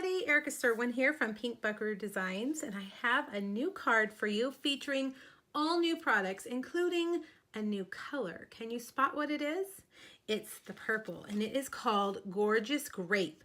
everybody, Erica Sirwin here from Pink Buckaroo Designs, and I have a new card for you featuring all new products, including a new color. Can you spot what it is? It's the purple, and it is called Gorgeous Grape.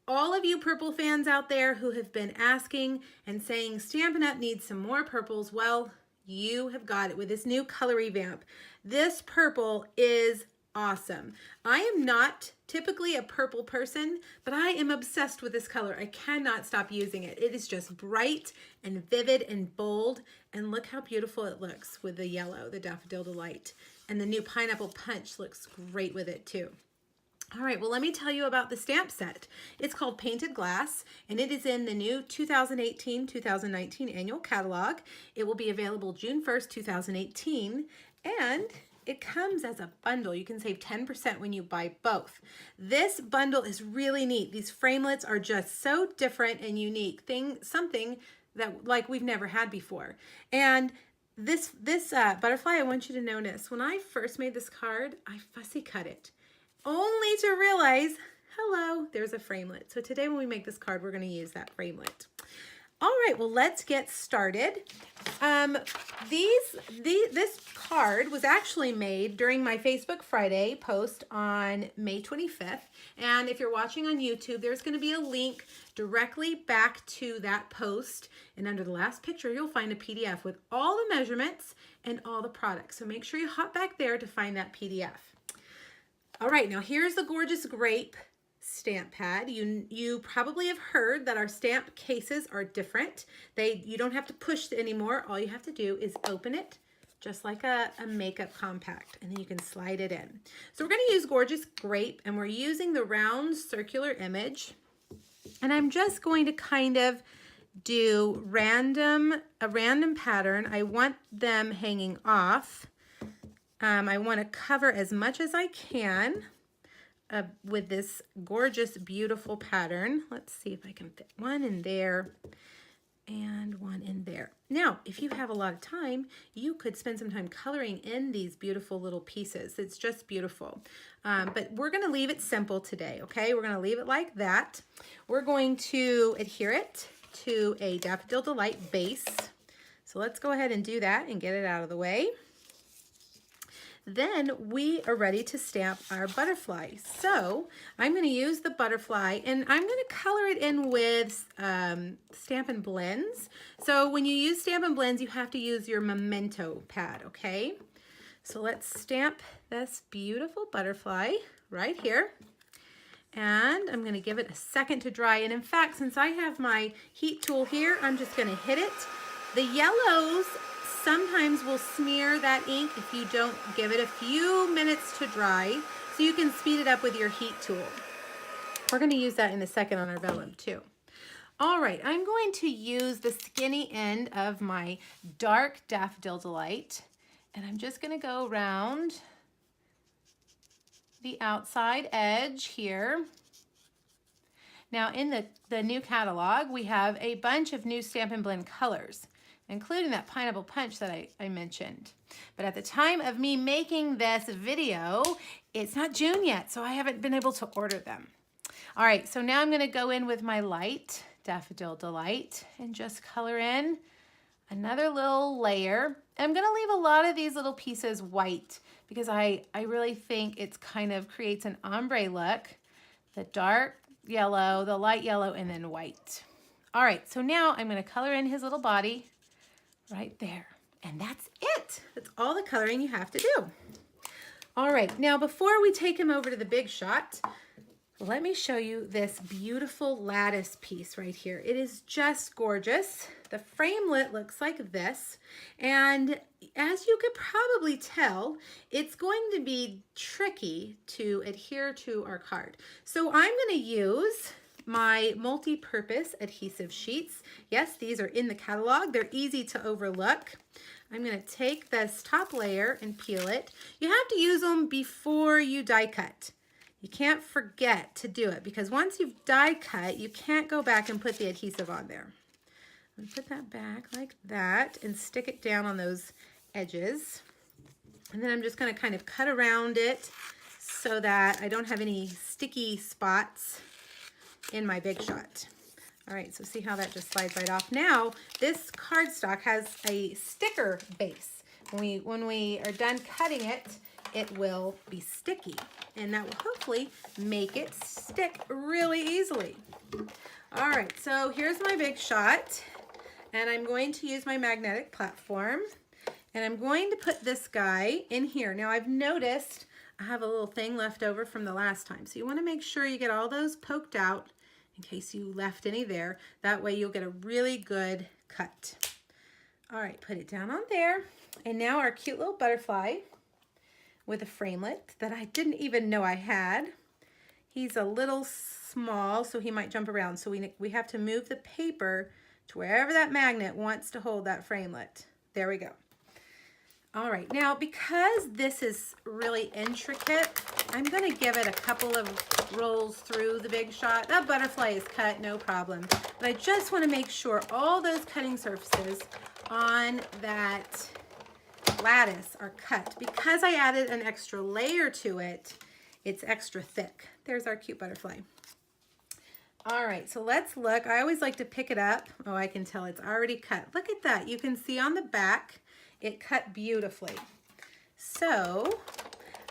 All of you purple fans out there who have been asking and saying Stampin' Up! Needs some more purples, well, you have got it with this new color revamp. This purple is awesome. I am not typically a purple person, but I am obsessed with this color. I cannot stop using it. It is just bright and vivid and bold, and look how beautiful it looks with the yellow, the Daffodil Delight. And the new Pineapple Punch looks great with it too. All right, well, let me tell you about the stamp set. It's called Painted Glass, and it is in the new 2018-2019 annual catalog. It will be available June 1st, 2018, and it comes as a bundle. You can save 10% when you buy both. This bundle is really neat. These framelits are just so different and unique. Something that like we've never had before. And this butterfly, I want you to notice, when I first made this card, I fussy cut it, only to realize, hello, there's a framelit. So today when we make this card, we're going to use that framelit. All right, well, let's get started. This card was actually made during my Facebook Friday post on May 25th. And if you're watching on YouTube, there's going to be a link directly back to that post. And under the last picture, you'll find a PDF with all the measurements and all the products. So make sure you hop back there to find that PDF. All right, now here's the Gorgeous Grape stamp pad. You probably have heard that our stamp cases are different. You don't have to push it anymore. All you have to do is open it just like a makeup compact, and then you can slide it in. So we're going to use Gorgeous Grape, and we're using the round circular image, and I'm just going to kind of do a random pattern. I want them hanging off. I want to cover as much as I can with this gorgeous, beautiful pattern. Let's see if I can fit one in there and one in there. Now, if you have a lot of time, you could spend some time coloring in these beautiful little pieces. It's just beautiful. But we're going to leave it simple today, okay? We're going to leave it like that. We're going to adhere it to a Daffodil Delight base. So let's go ahead and do that and get it out of the way. Then we are ready to stamp our butterfly. So I'm going to use the butterfly, and I'm going to color it in with Stampin' Blends. So when you use Stampin' Blends, you have to use your Memento pad, okay? So let's stamp this beautiful butterfly right here. And I'm going to give it a second to dry. And in fact, since I have my heat tool here, I'm just going to hit it. The yellows sometimes will smear that ink if you don't give it a few minutes to dry, so you can speed it up with your heat tool. We're going to use that in a second on our vellum too. All right, I'm going to use the skinny end of my dark Daffodil Delight, and I'm just going to go around the outside edge here. Now in the new catalog, we have a bunch of new Stampin' Blend colors, including that Pineapple Punch that I mentioned. But at the time of me making this video, it's not June yet, so I haven't been able to order them. All right, so now I'm gonna go in with my light Daffodil Delight and just color in another little layer. I'm gonna leave a lot of these little pieces white because I really think it's kind of creates an ombre look. The dark yellow, the light yellow, and then white. All right, so now I'm gonna color in his little body right there. And that's it. That's all the coloring you have to do. All right, now before we take him over to the Big Shot, let me show you this beautiful lattice piece right here. It is just gorgeous. The framelit looks like this. And as you could probably tell, it's going to be tricky to adhere to our card. So I'm going to use my multi-purpose adhesive sheets. Yes, these are in the catalog. They're easy to overlook. I'm going to take this top layer and peel it. You have to use them before you die cut. You can't forget to do it because once you've die cut, you can't go back and put the adhesive on there. I'm going to put that back like that and stick it down on those edges. And then I'm just going to kind of cut around it so that I don't have any sticky spots in my Big Shot. All right, so see how that just slides right off. Now, this cardstock has a sticker base. When we are done cutting it, it will be sticky, and that will hopefully make it stick really easily. All right, so here's my big shot, and I'm going to use my magnetic platform, and I'm going to put this guy in here. Now, I've noticed I have a little thing left over from the last time, so you want to make sure you get all those poked out in case you left any there. That way you'll get a really good cut. All right, put it down on there. And now our cute little butterfly with a framelit that I didn't even know I had. He's a little small, so he might jump around. So we have to move the paper to wherever that magnet wants to hold that framelit. There we go. All right, now because this is really intricate, I'm gonna give it a couple of rolls through the Big Shot. That butterfly is cut, no problem. But I just wanna make sure all those cutting surfaces on that lattice are cut. Because I added an extra layer to it, it's extra thick. There's our cute butterfly. All right, so let's look. I always like to pick it up. Oh, I can tell it's already cut. Look at that. You can see on the back, it cut beautifully. So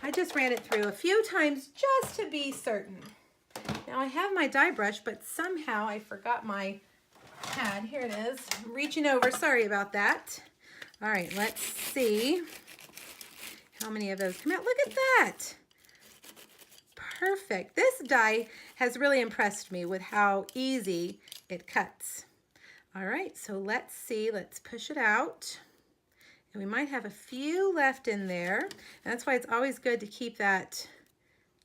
I just ran it through a few times just to be certain. Now I have my die brush, but somehow I forgot my pad. Here it is. I'm reaching over. Sorry about that. All right, let's see how many of those come out. Look at that. Perfect. This die has really impressed me with how easy it cuts. All right, so let's see. Let's push it out. And we might have a few left in there. And that's why it's always good to keep that,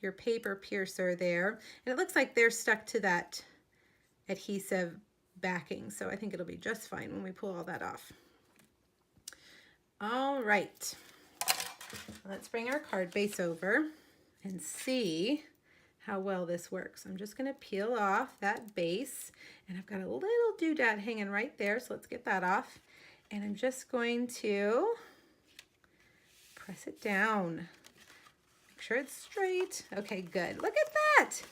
your paper piercer there. And it looks like they're stuck to that adhesive backing. So I think it'll be just fine when we pull all that off. All right. Let's bring our card base over and see how well this works. I'm just gonna peel off that base, and I've got a little doodad hanging right there. So let's get that off. And I'm just going to press it down. Make sure it's straight. Okay, good. Look at that.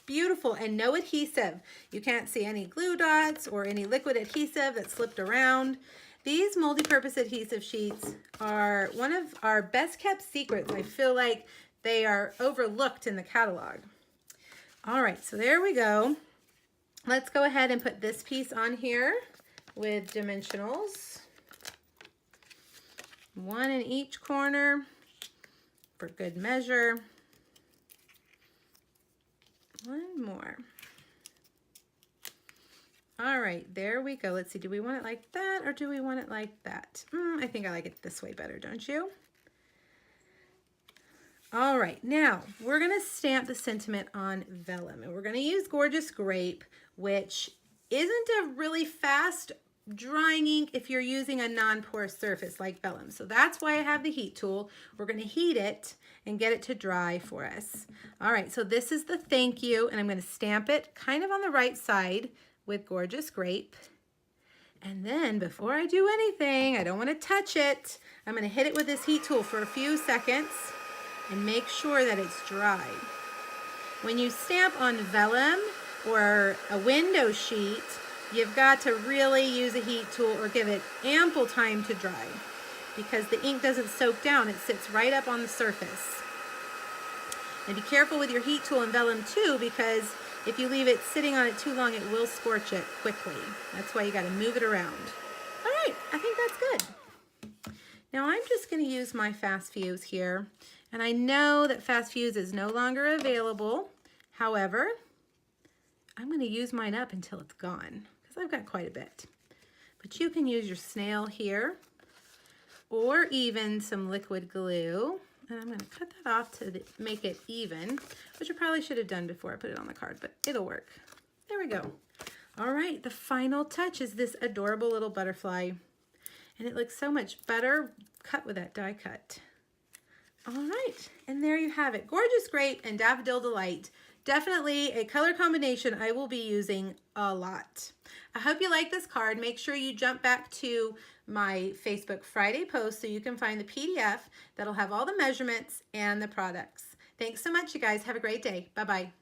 Beautiful, and no adhesive. You can't see any glue dots or any liquid adhesive that slipped around. These multi-purpose adhesive sheets are one of our best kept secrets. I feel like they are overlooked in the catalog. All right, so there we go. Let's go ahead and put this piece on here with dimensionals. One in each corner for good measure. One more. All right, there we go. Let's see, do we want it like that or do we want it like that? I think I like it this way better, don't you? All right, now we're gonna stamp the sentiment on vellum, and we're gonna use Gorgeous Grape, which isn't a really fast drying ink if you're using a non-porous surface like vellum. So that's why I have the heat tool. We're gonna heat it and get it to dry for us. All right, so this is the thank you, and I'm gonna stamp it kind of on the right side with Gorgeous Grape. And then before I do anything, I don't wanna touch it, I'm gonna hit it with this heat tool for a few seconds and make sure that it's dry. When you stamp on vellum or a window sheet, you've got to really use a heat tool or give it ample time to dry because the ink doesn't soak down, it sits right up on the surface. And be careful with your heat tool in vellum too, because if you leave it sitting on it too long, it will scorch it quickly. That's why you gotta move it around. All right, I think that's good. Now I'm just gonna use my Fast Fuse here, and I know that Fast Fuse is no longer available. However, I'm gonna use mine up until it's gone, because I've got quite a bit. But you can use your snail here, or even some liquid glue. And I'm gonna cut that off to make it even, which I probably should have done before I put it on the card, but it'll work. There we go. All right, the final touch is this adorable little butterfly. And it looks so much better cut with that die cut. All right, and there you have it. Gorgeous Grape and Daffodil Delight. Definitely a color combination I will be using a lot. I hope you like this card. Make sure you jump back to my Facebook Friday post so you can find the PDF that'll have all the measurements and the products. Thanks so much, you guys. Have a great day. Bye-bye.